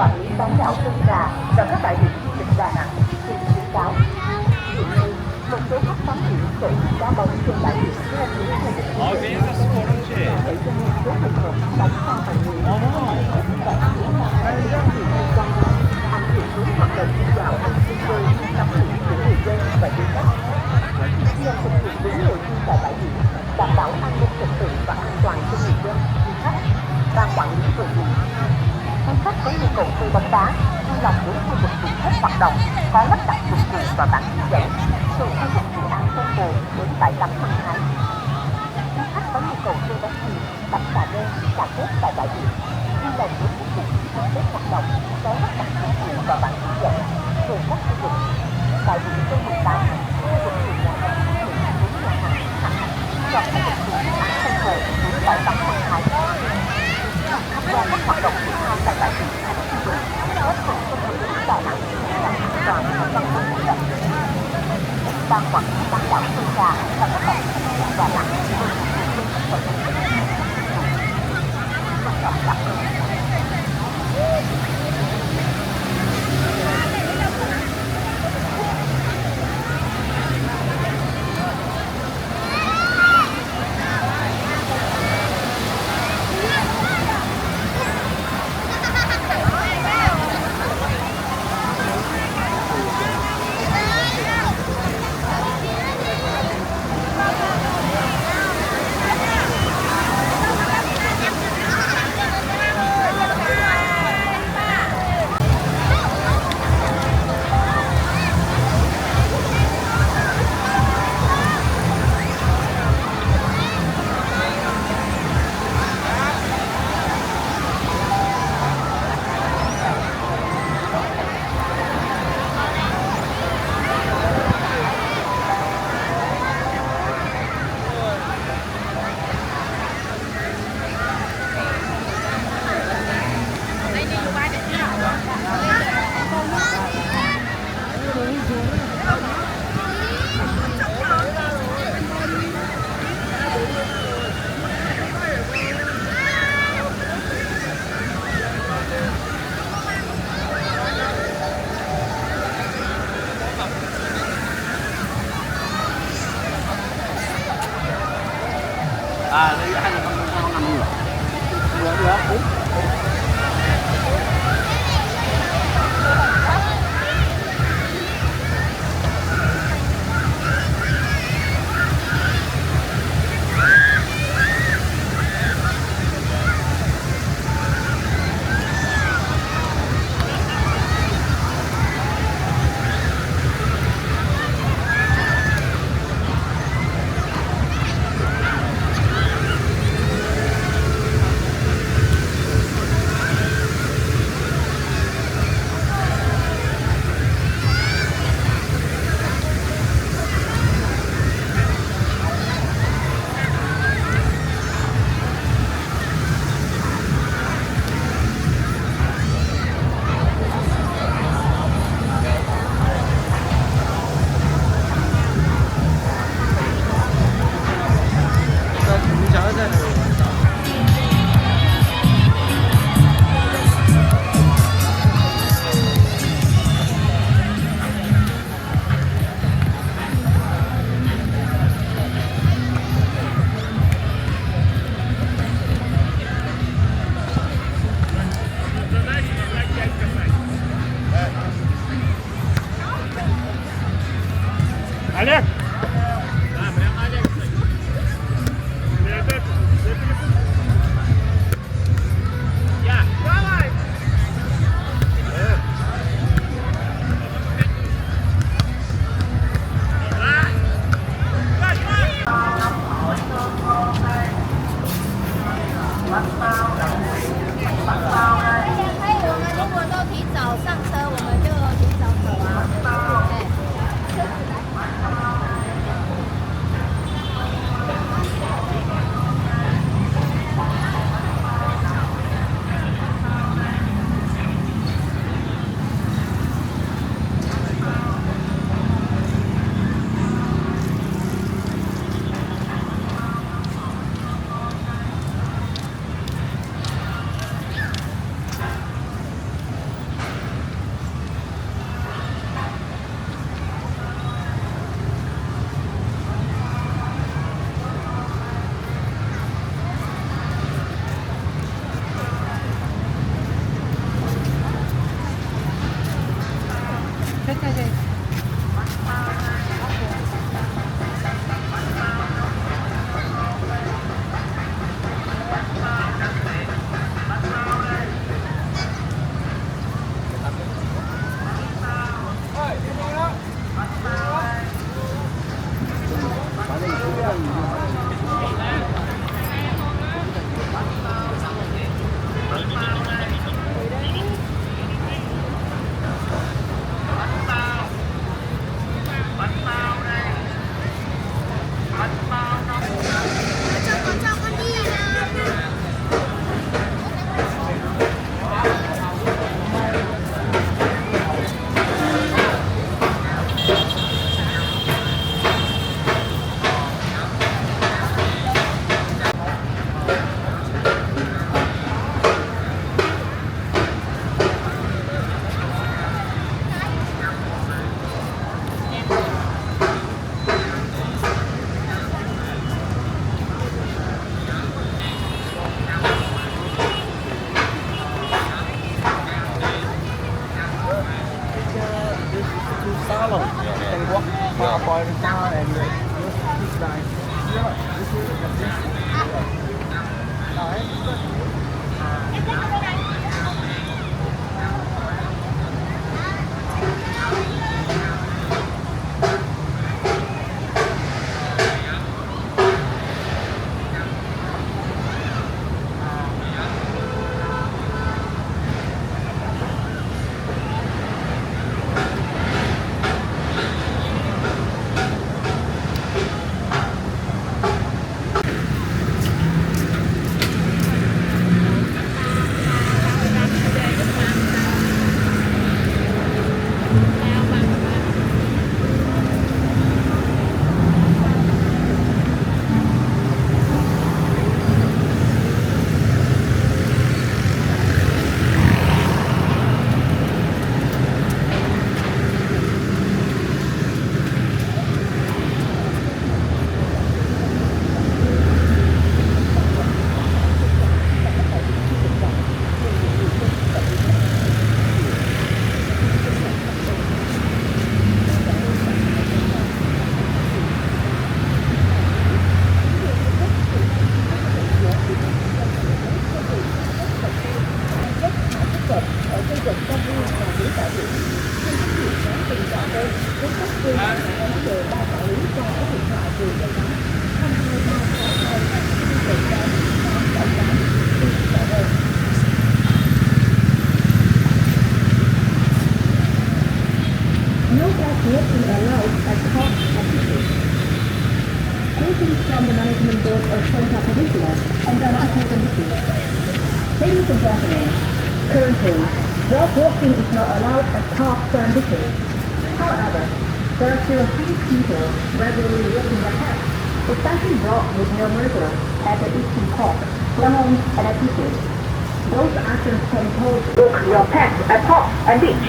quản lý bán đảo Sơn Trà và các bãi biển du lịch Đà Nẵng xin khuyến cáo. Hiện nay, một số khách tắm biển tổ chức đá bóng trên bãi biển theo đúng quy định của 아, 게임 같은 거 그렇지. để cho một số trường hợp đánh vào hành vi và diễn ra gây ra nhiều nguy cơ ảnh hưởng đến hoạt động đi dạo vui chơi tắm biển của người dân và du khách. Nhằm thực hiện đúng nội quy tại bãi biển, đảm bảo an ninh trật tự và an toàn cho người dân, du khách, ban quản lý vườn biển. Hành khách có nhu cầu chơi bóng đá, vui lòng đến khu vực biển hết hoạt động, có lắp đặt dụng cụ và bảng hướng dẫn, từ khu vực dự án ven hồ đến bãi tắm Mân Thái. Du khách có nhu cầu chơi bóng chuyền, tắm cà đen, cà phết tại bãi biển, vui lòng đến khu vực hết hoạt động, có lắp đặt dụng cụ và bảng hướng dẫn, từ các khu vực bãi biển số 18, khu vực từ nhà hàng, đến nhà hàng, chọn khu vực dự án ven hồ đến bãi tắm Mân Thái. Tham gia các hoạt động thể thao tại bãi biển thành khu vực, góp phần cho người đến Đà Nẵng an toàn và văn hóa hoạt động. Ban quản lý bán đảo Sơn Trà và các bãi biển du lịch Đà Nẵng luôn luôn vận động quan trọng đặc biệt. No gas working allowed at top activities. Greetings from the management board of Santa Peninsula and the National Committee. Ladies and gentlemen, currently, dog walking is not allowed at top beaches. However, there are still a few people regularly walking their pets, especially dogs with no merger at the eastern park, lawns and at beaches. Those actions can pose walk your pets at parks and beach.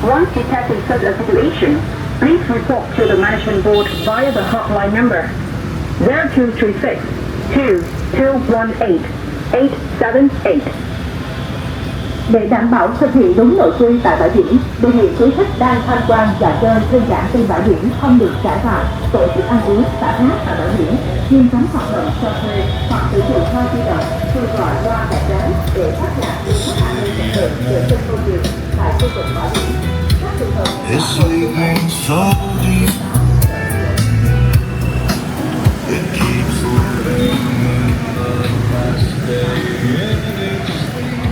Once detecting such a situation, please report to the management board via the hotline number 0236 2218 878. Để đảm bảo thực hiện đúng nội quy tại bãi biển, đề nghị quý khách đang tham quan và chơi thư giãn trên bãi biển không được xả vạt, tổ chức ăn uống xả rác tại bãi biển, nghiêm cấm hoạt động cho thuê hoặc sử dụng hoa di động, kêu gọi loa đại tráng để phát nhạc những khách an ninh trật tự dựa trên công việc tại khu vực bãi biển. Các trường hợp It's leaving so deep. It keeps living in the last day in its sleep.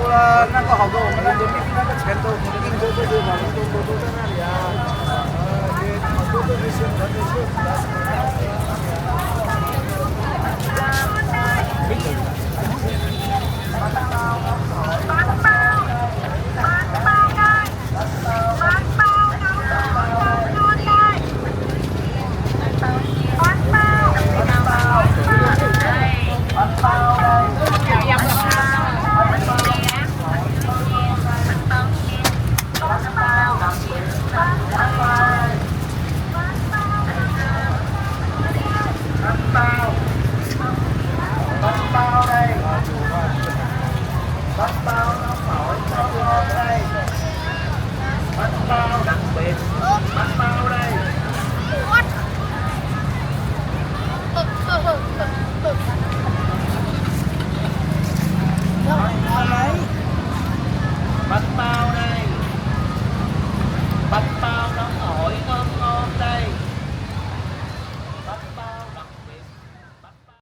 了那个好多我们那人民币那个钱都印度这些嘛，都在那里啊，也好多都是宣传的秀子啊。